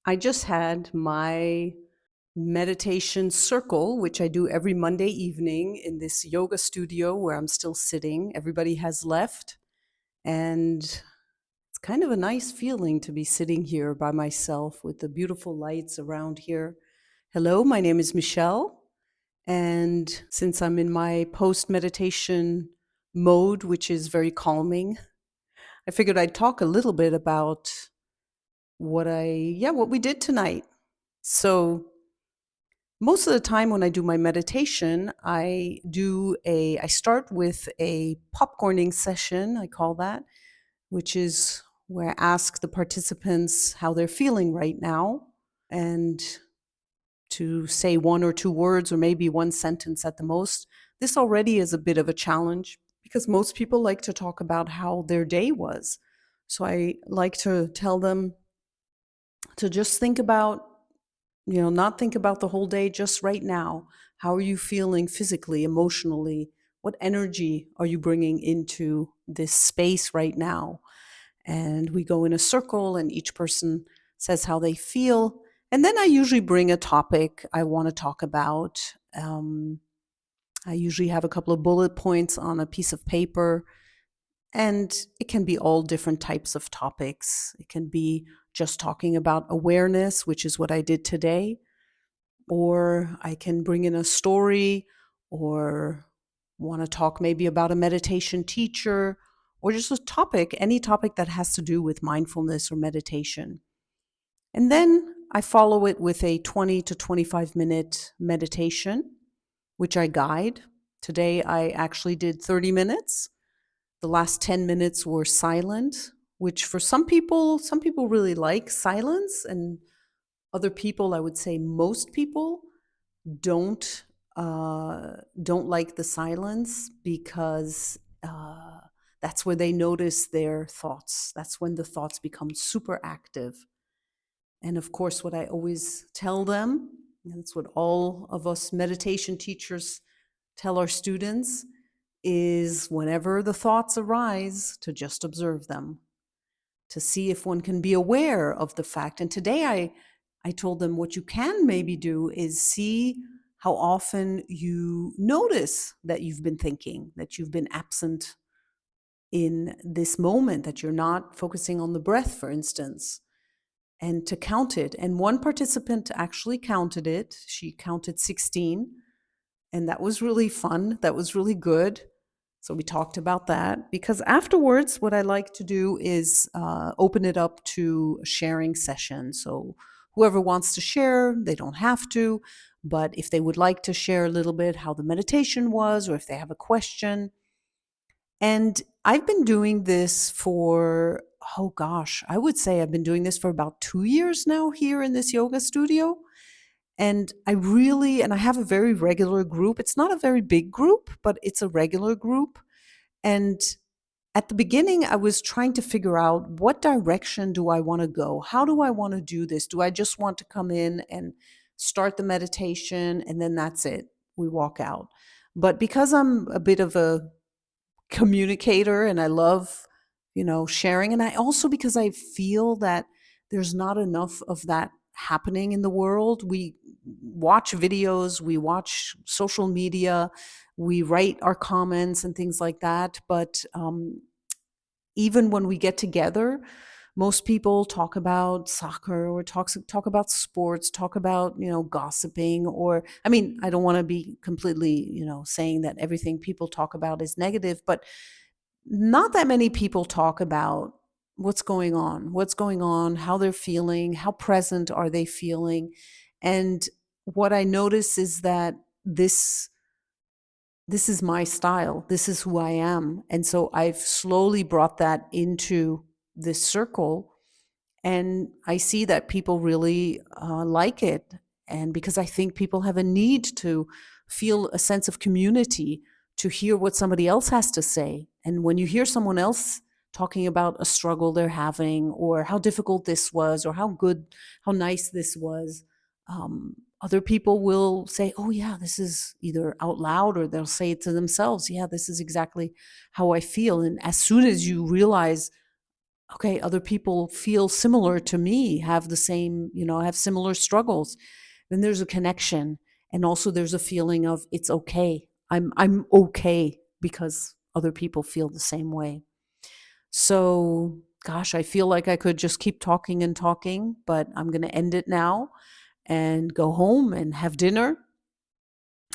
I just had my meditation circle, which I do every Monday evening in this yoga studio where I'm still sitting. Everybody has left, and it's kind of a nice feeling to be sitting here by myself with the beautiful lights around here. Hello, my name is Michèle, and since I'm in my post meditation mode, which is very calming, I figured I'd talk a little bit about what we did tonight. So, most of the time when I do my meditation, I start with a popcorning session, I call that, which is where I ask the participants how they're feeling right now and to say one or two words or maybe one sentence at the most. This already is a bit of a challenge because most people like to talk about how their day was. So I like to tell them to just think about, not think about the whole day, just right now. How are you feeling physically, emotionally? What energy are you bringing into this space right now? And we go in a circle, and each person says how they feel. And then I usually bring a topic I want to talk about. I usually have a couple of bullet points on a piece of paper, and it can be all different types of topics. It can be just talking about awareness, which is what I did today, or I can bring in a story, or want to talk maybe about a meditation teacher, or just a topic, any topic that has to do with mindfulness or meditation. And then I follow it with a 20 to 25-minute meditation, which I guide. Today I actually did 30 minutes. The last 10 minutes were silent, which for some people really like silence, and other people, I would say most people, don't don't like the silence because that's where they notice their thoughts. That's when the thoughts become super active. And of course, what I always tell them, and that's what all of us meditation teachers tell our students, is whenever the thoughts arise, to just observe them, to see if one can be aware of the fact. And today I told them what you can maybe do is see how often you notice that you've been thinking, that you've been absent in this moment, that you're not focusing on the breath, for instance, and to count it. And one participant actually counted it. She counted 16, and that was really fun. That was really good. So we talked about that because afterwards, what I like to do is open it up to a sharing session. So whoever wants to share, they don't have to. But if they would like to share a little bit how the meditation was, or if they have a question. And I've been doing this for, oh gosh, I would say I've been doing this for about 2 years now here in this yoga studio. And I have a very regular group. It's not a very big group, but it's a regular group. And at the beginning, I was trying to figure out, what direction do I want to go? How do I want to do this? Do I just want to come in and start the meditation and then that's it? We walk out. But because I'm a bit of a communicator and I love, sharing, and I also, because I feel that there's not enough of that happening in the world. We watch videos, we watch social media, we write our comments and things like that, but even when we get together, most people talk about soccer, or talk about sports, talk about, gossiping, or, I mean, I don't want to be completely, saying that everything people talk about is negative, but not that many people talk about what's going on, how they're feeling, how present are they feeling. And what I notice is that this is my style. This is who I am. And so I've slowly brought that into this circle. And I see that people really like it. And because I think people have a need to feel a sense of community, to hear what somebody else has to say. And when you hear someone else talking about a struggle they're having, or how difficult this was, or how good, how nice this was, other people will say, oh, yeah, this is, either out loud or they'll say it to themselves. Yeah, this is exactly how I feel. And as soon as you realize okay, other people feel similar to me, have the same, have similar struggles. Then there's a connection. And also there's a feeling of it's okay. I'm okay because other people feel the same way. So, gosh, I feel like I could just keep talking and talking, but I'm going to end it now and go home and have dinner.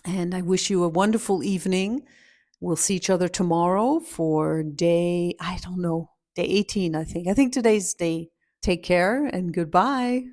And I wish you a wonderful evening. We'll see each other tomorrow for day, I don't know, day 18, I think. I think today's day. Take care and goodbye.